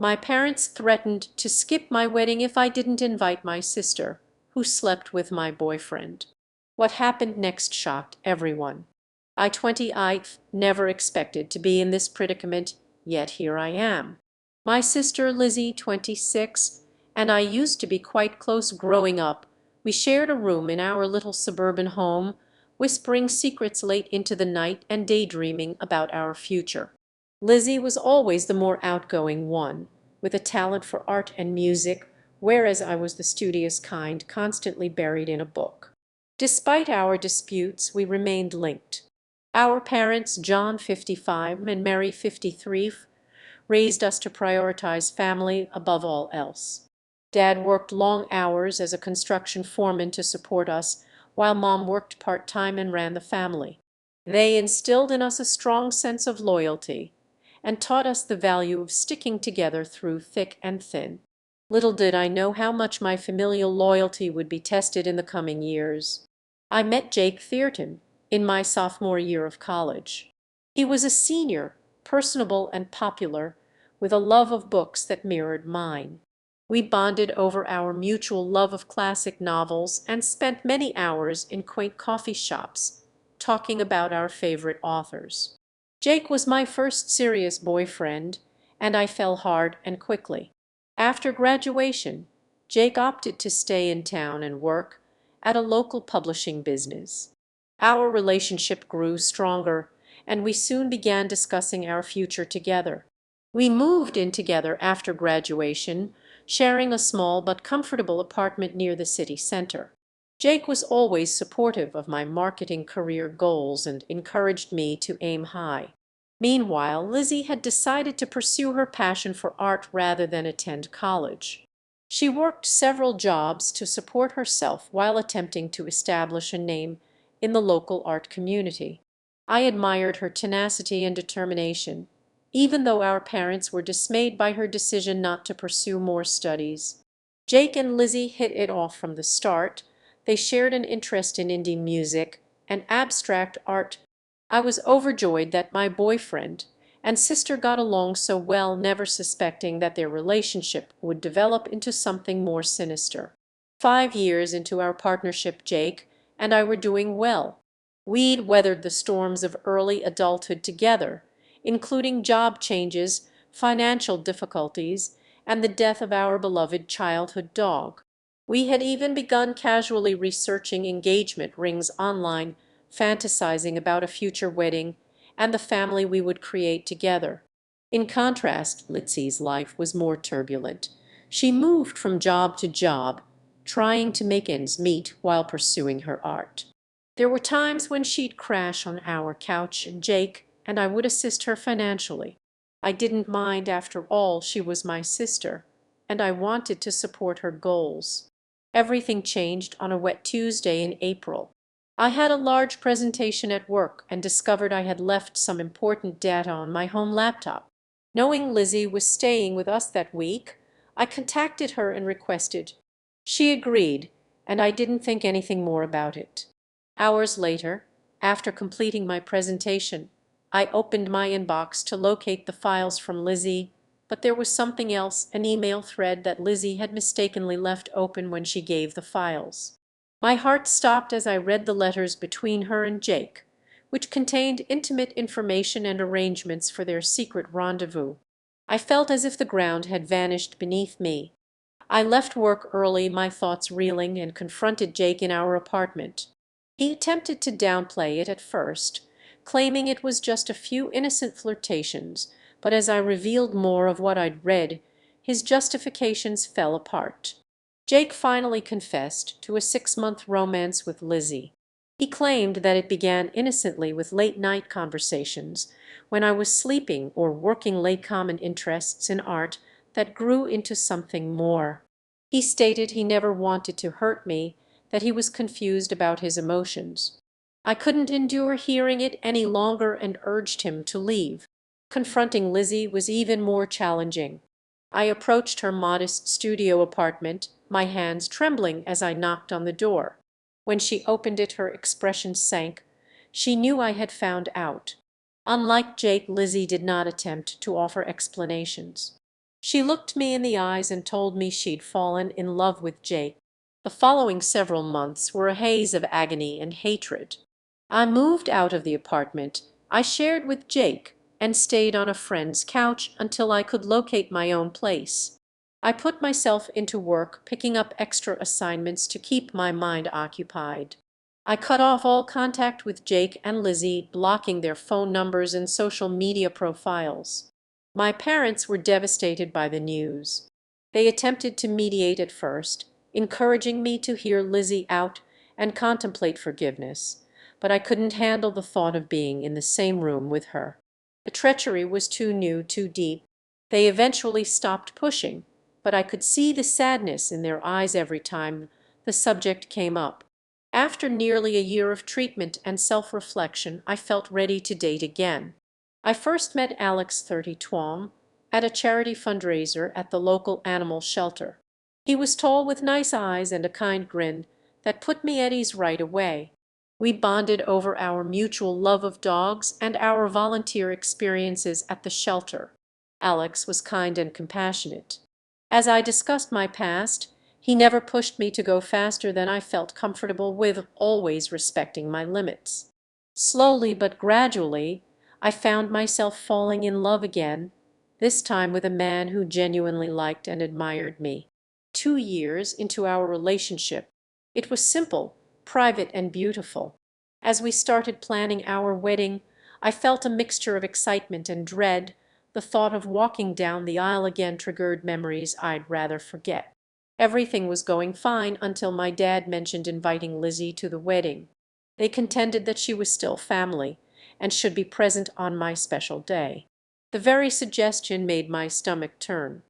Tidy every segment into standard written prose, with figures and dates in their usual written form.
My parents threatened to skip my wedding if I didn't invite my sister, who slept with my boyfriend. What happened next shocked everyone. I never expected to be in this predicament, yet here I am. My sister Lizzie, 26, and I used to be quite close growing up. We shared a room in our little suburban home, whispering secrets late into the night and daydreaming about our future. Lizzie was always the more outgoing one, with a talent for art and music, whereas I was the studious kind, constantly buried in a book. Despite our disputes, we remained linked. Our parents, John 55 and Mary 53, raised us to prioritize family above all else. Dad worked long hours as a construction foreman to support us, while Mom worked part-time and ran the family. They instilled in us a strong sense of loyalty and taught us the value of sticking together through thick and thin. Little did I know how much my familial loyalty would be tested in the coming years. I met Jake Thierton in my sophomore year of college. He was a senior, personable and popular, with a love of books that mirrored mine. We bonded over our mutual love of classic novels and spent many hours in quaint coffee shops, talking about our favorite authors. Jake was my first serious boyfriend, and I fell hard and quickly. After graduation, Jake opted to stay in town and work at a local publishing business. Our relationship grew stronger, and we soon began discussing our future together. We moved in together after graduation, sharing a small but comfortable apartment near the city center. Jake was always supportive of my marketing career goals and encouraged me to aim high. Meanwhile, Lizzie had decided to pursue her passion for art rather than attend college. She worked several jobs to support herself while attempting to establish a name in the local art community. I admired her tenacity and determination, even though our parents were dismayed by her decision not to pursue more studies. Jake and Lizzie hit it off from the start. They shared an interest in indie music and abstract art. I was overjoyed that my boyfriend and sister got along so well, never suspecting that their relationship would develop into something more sinister. 5 years into our partnership, Jake and I were doing well. We'd weathered the storms of early adulthood together, including job changes, financial difficulties, and the death of our beloved childhood dog. We had even begun casually researching engagement rings online, fantasizing about a future wedding and the family we would create together. In contrast, Lizzie's life was more turbulent. She moved from job to job, trying to make ends meet while pursuing her art. There were times when she'd crash on our couch, and Jake and I would assist her financially. I didn't mind, after all, she was my sister, and I wanted to support her goals. Everything changed on a wet Tuesday in April. I had a large presentation at work and discovered I had left some important data on my home laptop. Knowing Lizzie was staying with us that week, I contacted her and requested. She agreed, and I didn't think anything more about it. Hours later, after completing my presentation, I opened my inbox to locate the files from Lizzie, but there was something else, an email thread that Lizzie had mistakenly left open when she gave the files. My heart stopped as I read the letters between her and Jake, which contained intimate information and arrangements for their secret rendezvous. I felt as if the ground had vanished beneath me. I left work early, my thoughts reeling, and confronted Jake in our apartment. He attempted to downplay it at first, claiming it was just a few innocent flirtations, but as I revealed more of what I'd read, his justifications fell apart. Jake finally confessed to a 6-month romance with Lizzie. He claimed that it began innocently with late-night conversations when I was sleeping or working late, common interests in art that grew into something more. He stated he never wanted to hurt me, that he was confused about his emotions. I couldn't endure hearing it any longer and urged him to leave. Confronting Lizzie was even more challenging. I approached her modest studio apartment, my hands trembling as I knocked on the door. When she opened it, her expression sank. She knew I had found out. Unlike Jake, Lizzie did not attempt to offer explanations. She looked me in the eyes and told me she'd fallen in love with Jake. The following several months were a haze of agony and hatred. I moved out of the apartment I shared with Jake and stayed on a friend's couch until I could locate my own place. I put myself into work picking up extra assignments to keep my mind occupied. I cut off all contact with Jake and Lizzie, blocking their phone numbers and social media profiles. My parents were devastated by the news. They attempted to mediate at first, encouraging me to hear Lizzie out and contemplate forgiveness, but I couldn't handle the thought of being in the same room with her. The treachery was too new, too deep. They eventually stopped pushing, but I could see the sadness in their eyes every time the subject came up. After nearly a year of treatment and self-reflection, I felt ready to date again. I first met Alex 30 Tuam at a charity fundraiser at the local animal shelter. He was tall with nice eyes and a kind grin that put me at ease right away. We bonded over our mutual love of dogs and our volunteer experiences at the shelter. Alex was kind and compassionate. As I discussed my past, he never pushed me to go faster than I felt comfortable with, always respecting my limits. Slowly but gradually, I found myself falling in love again, this time with a man who genuinely liked and admired me. 2 years into our relationship, it was simple, private, and beautiful. As we started planning our wedding, I felt a mixture of excitement and dread. The thought of walking down the aisle again triggered memories I'd rather forget. Everything was going fine until my dad mentioned inviting Lizzie to the wedding. They contended that she was still family and should be present on my special day. The very suggestion made my stomach turn.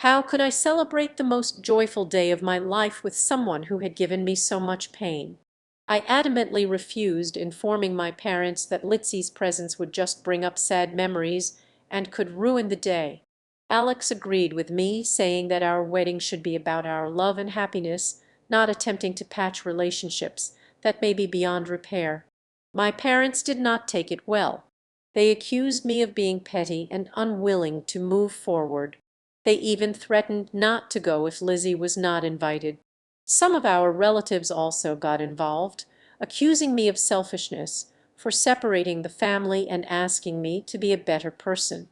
How could I celebrate the most joyful day of my life with someone who had given me so much pain? I adamantly refused, informing my parents that Lizzie's presence would just bring up sad memories and could ruin the day. Alex agreed with me, saying that our wedding should be about our love and happiness, not attempting to patch relationships that may be beyond repair. My parents did not take it well. They accused me of being petty and unwilling to move forward. They even threatened not to go if Lizzie was not invited. Some of our relatives also got involved, accusing me of selfishness for separating the family and asking me to be a better person.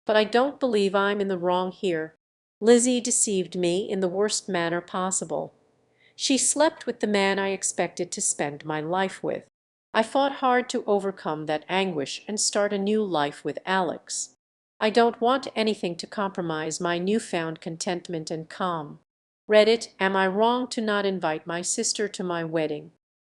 But I don't believe I'm in the wrong here. Lizzie deceived me in the worst manner possible. She slept with the man I expected to spend my life with. I fought hard to overcome that anguish and start a new life with Alex. I don't want anything to compromise my newfound contentment and calm. Reddit, am I wrong to not invite my sister to my wedding?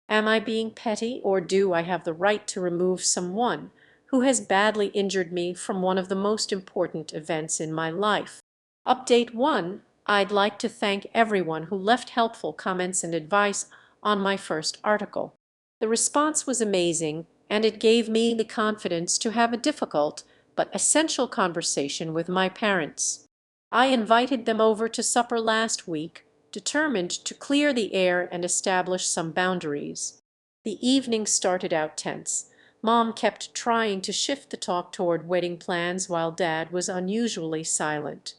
Am I being petty, or do I have the right to remove someone who has badly injured me from one of the most important events in my life? Update 1. I'd like to thank everyone who left helpful comments and advice on my first article. The response was amazing, and it gave me the confidence to have a difficult but essential conversation with my parents. I invited them over to supper last week, determined to clear the air and establish some boundaries. The evening started out tense. Mom kept trying to shift the talk toward wedding plans while Dad was unusually silent.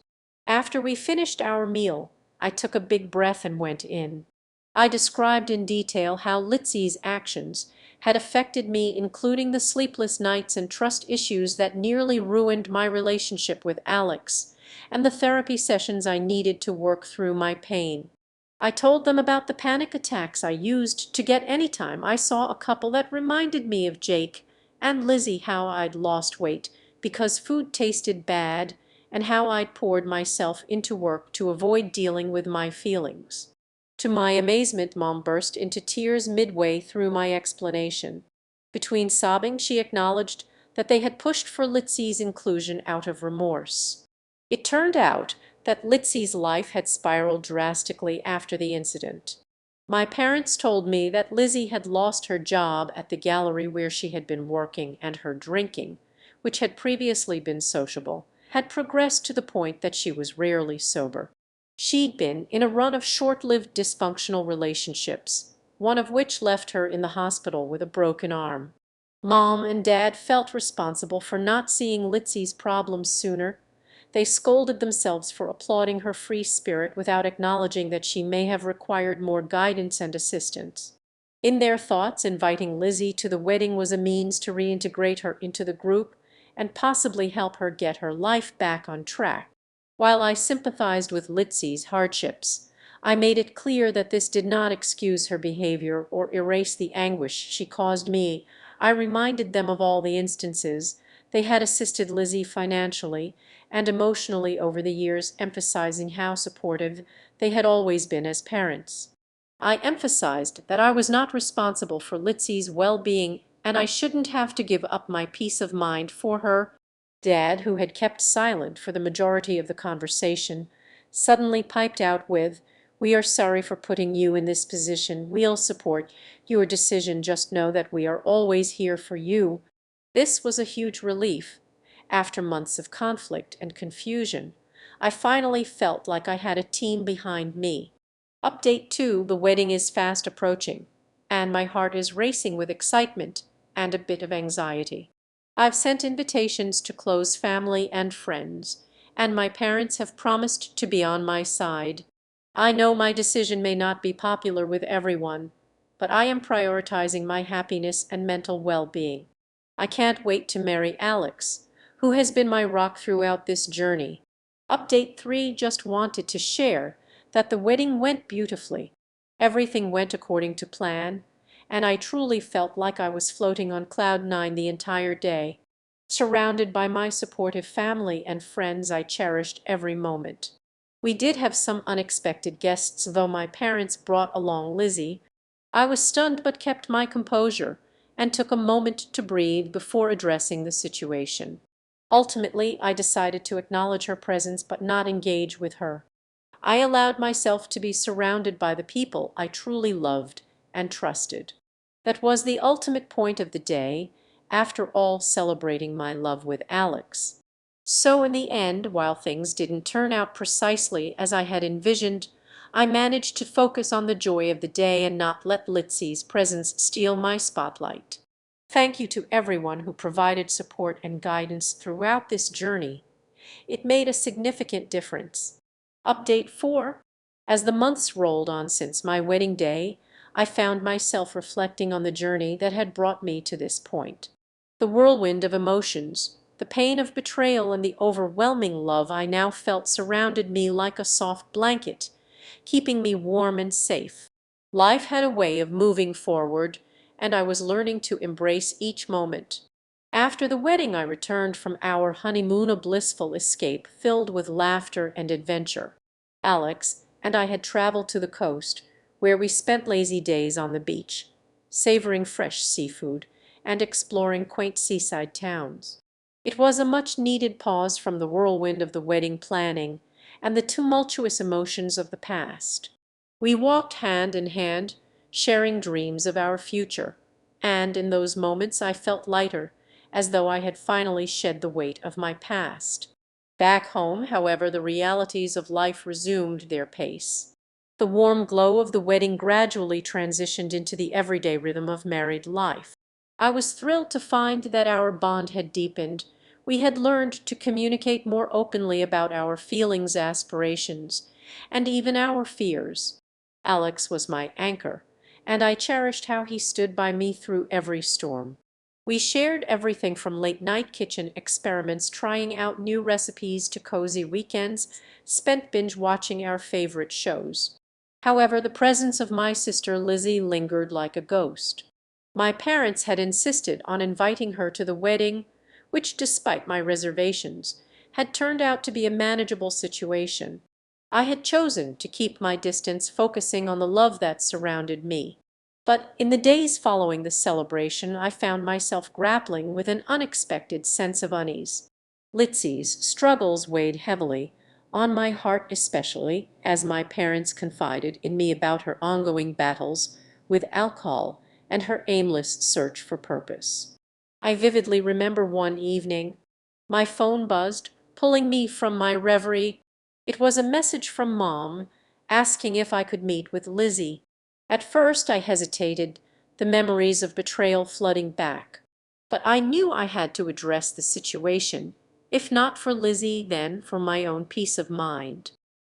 After we finished our meal, I took a big breath and went in. I described in detail how Lizzie's actions had affected me, including the sleepless nights and trust issues that nearly ruined my relationship with Alex, and the therapy sessions I needed to work through my pain. I told them about the panic attacks I used to get anytime I saw a couple that reminded me of Jake, and Lizzie, how I'd lost weight because food tasted bad, and how I'd poured myself into work to avoid dealing with my feelings. To my amazement, Mom burst into tears midway through my explanation. Between sobbing, she acknowledged that they had pushed for Lizzie's inclusion out of remorse. It turned out that Lizzie's life had spiraled drastically after the incident. My parents told me that Lizzie had lost her job at the gallery where she had been working, and her drinking, which had previously been sociable, had progressed to the point that she was rarely sober. She'd been in a run of short-lived dysfunctional relationships, one of which left her in the hospital with a broken arm. Mom and Dad felt responsible for not seeing Lizzie's problems sooner. They scolded themselves for applauding her free spirit without acknowledging that she may have required more guidance and assistance. In their thoughts, inviting Lizzie to the wedding was a means to reintegrate her into the group and possibly help her get her life back on track. While I sympathized with Lizzie's hardships, I made it clear that this did not excuse her behavior or erase the anguish she caused me. I reminded them of all the instances they had assisted Lizzie financially and emotionally over the years, emphasizing how supportive they had always been as parents. I emphasized that I was not responsible for Lizzie's well-being and I shouldn't have to give up my peace of mind for her. Dad, who had kept silent for the majority of the conversation, suddenly piped out with, "We are sorry for putting you in this position. We'll support your decision. Just know that we are always here for you." This was a huge relief. After months of conflict and confusion, I finally felt like I had a team behind me. Update 2: the wedding is fast approaching, and my heart is racing with excitement and a bit of anxiety. I've sent invitations to close family and friends, and my parents have promised to be on my side. I know my decision may not be popular with everyone, but I am prioritizing my happiness and mental well-being. I can't wait to marry Alex, who has been my rock throughout this journey. Update 3: just wanted to share that the wedding went beautifully. Everything went according to plan, and I truly felt like I was floating on cloud nine the entire day. Surrounded by my supportive family and friends, I cherished every moment. We did have some unexpected guests, though my parents brought along Lizzie. I was stunned but kept my composure and took a moment to breathe before addressing the situation. Ultimately, I decided to acknowledge her presence but not engage with her. I allowed myself to be surrounded by the people I truly loved and trusted. That was the ultimate point of the day, after all celebrating my love with Alex. So in the end, while things didn't turn out precisely as I had envisioned, I managed to focus on the joy of the day and not let Lizzie's presence steal my spotlight. Thank you to everyone who provided support and guidance throughout this journey. It made a significant difference. Update 4: as the months rolled on since my wedding day, I found myself reflecting on the journey that had brought me to this point. The whirlwind of emotions, the pain of betrayal, and the overwhelming love I now felt surrounded me like a soft blanket, keeping me warm and safe. Life had a way of moving forward, and I was learning to embrace each moment. After the wedding, I returned from our honeymoon, a blissful escape filled with laughter and adventure. Alex and I had traveled to the coast, where we spent lazy days on the beach, savoring fresh seafood and exploring quaint seaside towns. It was a much-needed pause from the whirlwind of the wedding planning and the tumultuous emotions of the past. We walked hand in hand, sharing dreams of our future, and in those moments I felt lighter, as though I had finally shed the weight of my past. Back home, however, the realities of life resumed their pace. The warm glow of the wedding gradually transitioned into the everyday rhythm of married life. I was thrilled to find that our bond had deepened. We had learned to communicate more openly about our feelings, aspirations, and even our fears. Alex was my anchor, and I cherished how he stood by me through every storm. We shared everything from late-night kitchen experiments, trying out new recipes, to cozy weekends spent binge-watching our favorite shows. However, the presence of my sister Lizzie lingered like a ghost. My parents had insisted on inviting her to the wedding, which, despite my reservations, had turned out to be a manageable situation. I had chosen to keep my distance, focusing on the love that surrounded me. But in the days following the celebration, I found myself grappling with an unexpected sense of unease. Lizzie's struggles weighed heavily on my heart, especially as my parents confided in me about her ongoing battles with alcohol and her aimless search for purpose. I vividly remember one evening. My phone buzzed, pulling me from my reverie. It was a message from Mom asking if I could meet with Lizzie. At first I hesitated, the memories of betrayal flooding back. But I knew I had to address the situation, If not for Lizzie, then for my own peace of mind.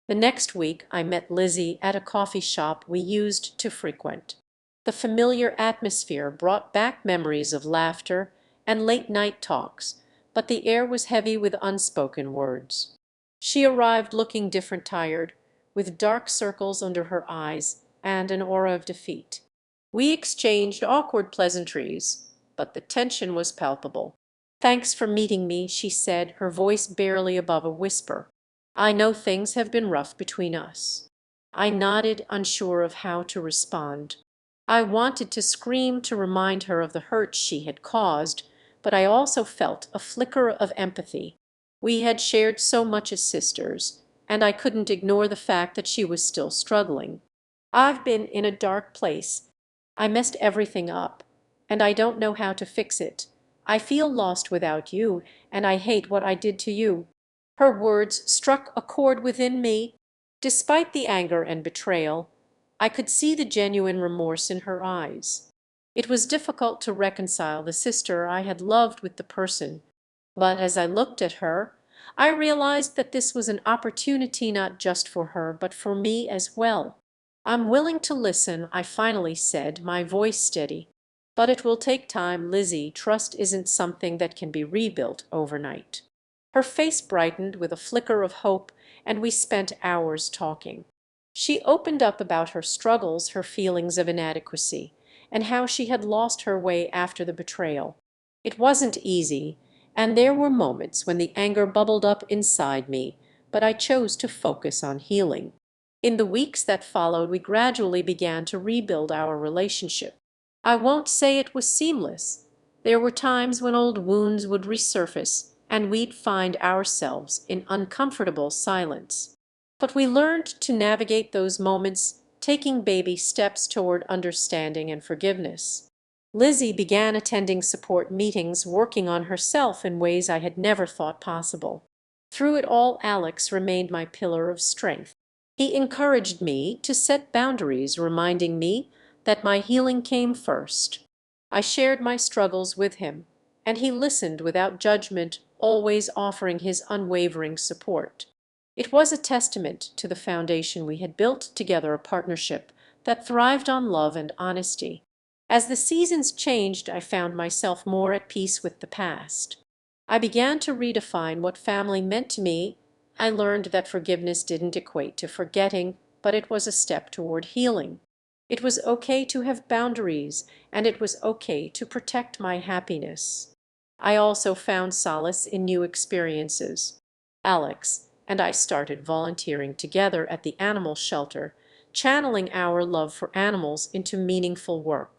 The next week I met Lizzie at a coffee shop we used to frequent. The familiar atmosphere brought back memories of laughter and late-night talks, but the air was heavy with unspoken words. She arrived looking different, tired, with dark circles under her eyes and an aura of defeat. We exchanged awkward pleasantries, but the tension was palpable. "Thanks for meeting me," she said, her voice barely above a whisper. "I know things have been rough between us." I nodded, unsure of how to respond. I wanted to scream to remind her of the hurt she had caused, but I also felt a flicker of empathy. We had shared so much as sisters, and I couldn't ignore the fact that she was still struggling. "I've been in a dark place. I messed everything up, and I don't know how to fix it. I feel lost without you, and I hate what I did to you." Her words struck a chord within me. Despite the anger and betrayal, I could see the genuine remorse in her eyes. It was difficult to reconcile the sister I had loved with the person, but as I looked at her, I realized that this was an opportunity not just for her, but for me as well. "I'm willing to listen," I finally said, my voice steady. "But it will take time, Lizzie. Trust isn't something that can be rebuilt overnight." Her face brightened with a flicker of hope, and we spent hours talking. She opened up about her struggles, her feelings of inadequacy, and how she had lost her way after the betrayal. It wasn't easy, and there were moments when the anger bubbled up inside me, but I chose to focus on healing. In the weeks that followed, we gradually began to rebuild our relationship. I won't say it was seamless. There were times when old wounds would resurface, and we'd find ourselves in uncomfortable silence. But we learned to navigate those moments, taking baby steps toward understanding and forgiveness. Lizzie began attending support meetings, working on herself in ways I had never thought possible. Through it all, Alex remained my pillar of strength. He encouraged me to set boundaries, reminding me that my healing came first. I shared my struggles with him, and he listened without judgment, always offering his unwavering support. It was a testament to the foundation we had built together, a partnership that thrived on love and honesty. As the seasons changed, I found myself more at peace with the past. I began to redefine what family meant to me. I learned that forgiveness didn't equate to forgetting, but it was a step toward healing. It was okay to have boundaries, and it was okay to protect my happiness. I also found solace in new experiences. Alex and I started volunteering together at the animal shelter, channeling our love for animals into meaningful work.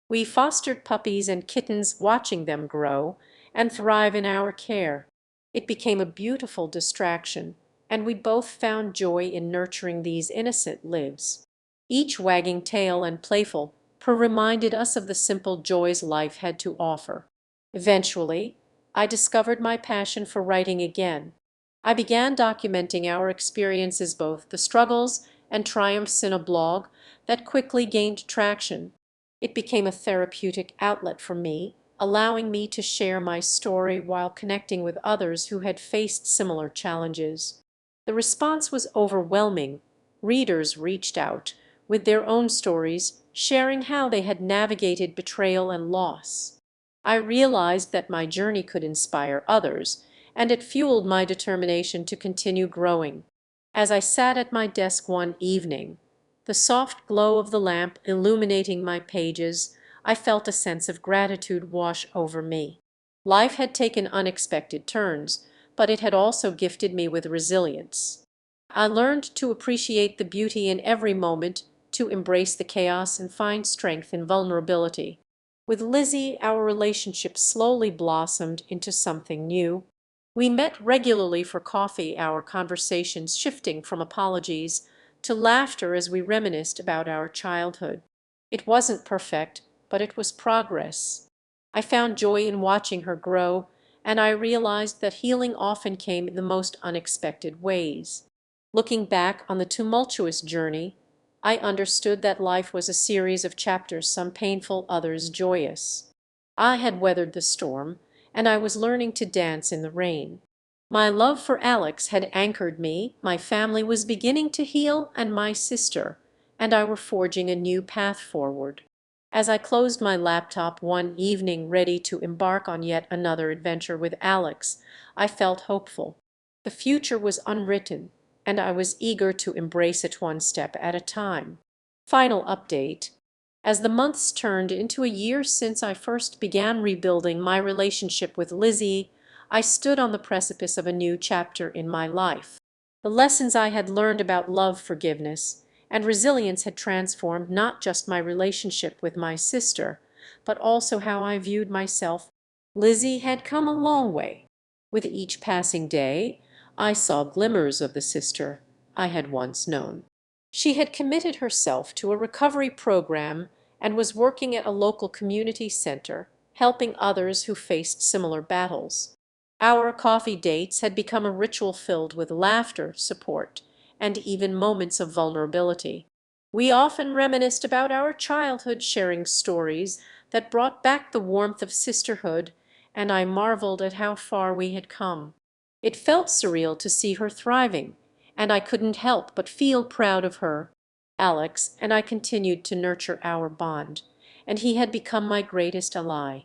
We fostered puppies and kittens, watching them grow and thrive in our care. It became a beautiful distraction, and we both found joy in nurturing these innocent lives. Each wagging tail and playful purr reminded us of the simple joys life had to offer. Eventually, I discovered my passion for writing again. I began documenting our experiences, both the struggles and triumphs, in a blog that quickly gained traction. It became a therapeutic outlet for me, allowing me to share my story while connecting with others who had faced similar challenges. The response was overwhelming. Readers reached out with their own stories, sharing how they had navigated betrayal and loss. I realized that my journey could inspire others, and it fueled my determination to continue growing. As I sat at my desk one evening, the soft glow of the lamp illuminating my pages, I felt a sense of gratitude wash over me. Life had taken unexpected turns, but it had also gifted me with resilience. I learned to appreciate the beauty in every moment, to embrace the chaos and find strength in vulnerability. With Lizzie, our relationship slowly blossomed into something new. We met regularly for coffee, our conversations shifting from apologies to laughter as we reminisced about our childhood. It wasn't perfect, but it was progress. I found joy in watching her grow, and I realized that healing often came in the most unexpected ways. Looking back on the tumultuous journey, I understood that life was a series of chapters, some painful, others joyous. I had weathered the storm, and I was learning to dance in the rain. My love for Alex had anchored me, my family was beginning to heal, and my sister and I were forging a new path forward. As I closed my laptop one evening ready to embark on yet another adventure with Alex, I felt hopeful. The future was unwritten, and I was eager to embrace it one step at a time. Final update. As the months turned into a year since I first began rebuilding my relationship with Lizzie, I stood on the precipice of a new chapter in my life. The lessons I had learned about love, forgiveness, and resilience had transformed not just my relationship with my sister, but also how I viewed myself. Lizzie had come a long way. With each passing day, I saw glimmers of the sister I had once known. She had committed herself to a recovery program and was working at a local community center, helping others who faced similar battles. Our coffee dates had become a ritual filled with laughter, support, and even moments of vulnerability. We often reminisced about our childhood, sharing stories that brought back the warmth of sisterhood, and I marveled at how far we had come. It felt surreal to see her thriving, and I couldn't help but feel proud of her. Alex and I continued to nurture our bond, and he had become my greatest ally.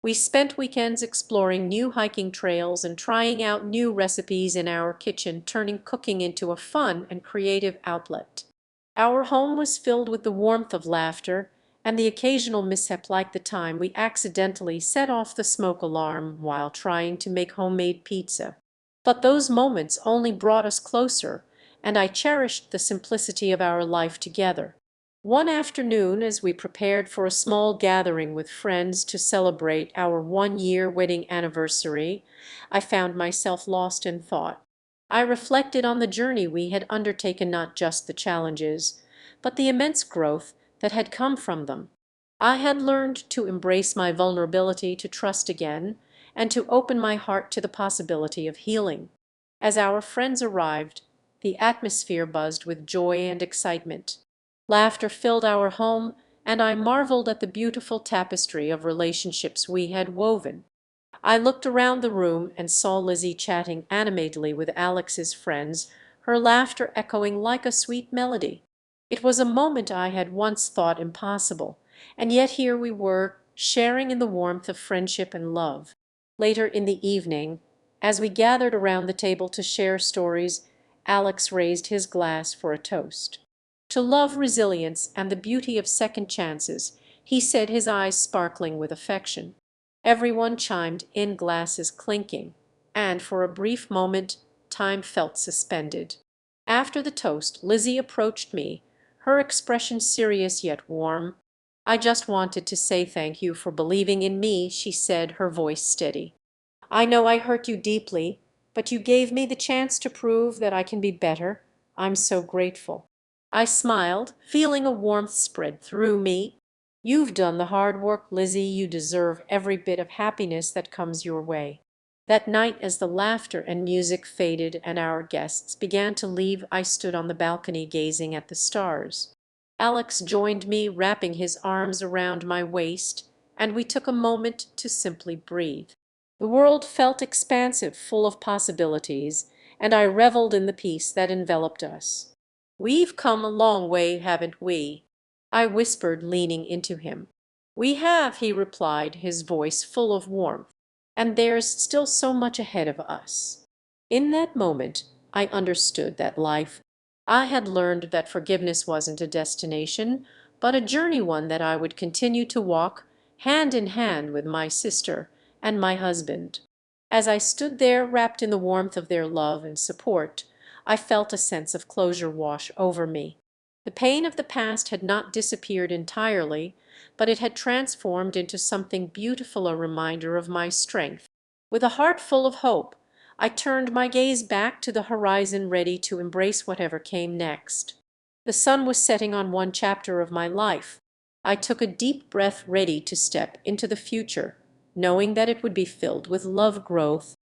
We spent weekends exploring new hiking trails and trying out new recipes in our kitchen, turning cooking into a fun and creative outlet. Our home was filled with the warmth of laughter and the occasional mishap, like the time we accidentally set off the smoke alarm while trying to make homemade pizza. But those moments only brought us closer, and I cherished the simplicity of our life together. One afternoon, as we prepared for a small gathering with friends to celebrate our 1-year wedding anniversary, I found myself lost in thought. I reflected on the journey we had undertaken, not just the challenges, but the immense growth that had come from them. I had learned to embrace my vulnerability, to trust again, and to open my heart to the possibility of healing. As our friends arrived, the atmosphere buzzed with joy and excitement. Laughter filled our home, and I marveled at the beautiful tapestry of relationships we had woven. I looked around the room and saw Lizzie chatting animatedly with Alex's friends, her laughter echoing like a sweet melody. It was a moment I had once thought impossible, and yet here we were, sharing in the warmth of friendship and love. Later in the evening, as we gathered around the table to share stories, Alex raised his glass for a toast. To love, resilience, and the beauty of second chances, he said, his eyes sparkling with affection. Everyone chimed in, glasses clinking, and for a brief moment time felt suspended. After the toast, Lizzie approached me, her expression serious yet warm. "I just wanted to say thank you for believing in me," she said, her voice steady. "I know I hurt you deeply, but you gave me the chance to prove that I can be better. I'm so grateful." I smiled, feeling a warmth spread through me. "You've done the hard work, Lizzie. You deserve every bit of happiness that comes your way." That night, as the laughter and music faded and our guests began to leave, I stood on the balcony gazing at the stars. Alex joined me, wrapping his arms around my waist, and we took a moment to simply breathe. The world felt expansive, full of possibilities, and I reveled in the peace that enveloped us. "We've come a long way, haven't we?" I whispered, leaning into him. "We have," he replied, his voice full of warmth. "And there's still so much ahead of us." In that moment, I understood that life. I had learned that forgiveness wasn't a destination, but a journey, one that I would continue to walk hand in hand with my sister and my husband. As I stood there, wrapped in the warmth of their love and support, I felt a sense of closure wash over me. The pain of the past had not disappeared entirely, but it had transformed into something beautiful, a reminder of my strength. With a heart full of hope, I turned my gaze back to the horizon, ready to embrace whatever came next. The sun was setting on one chapter of my life. I took a deep breath, ready to step into the future, knowing that it would be filled with love, growth,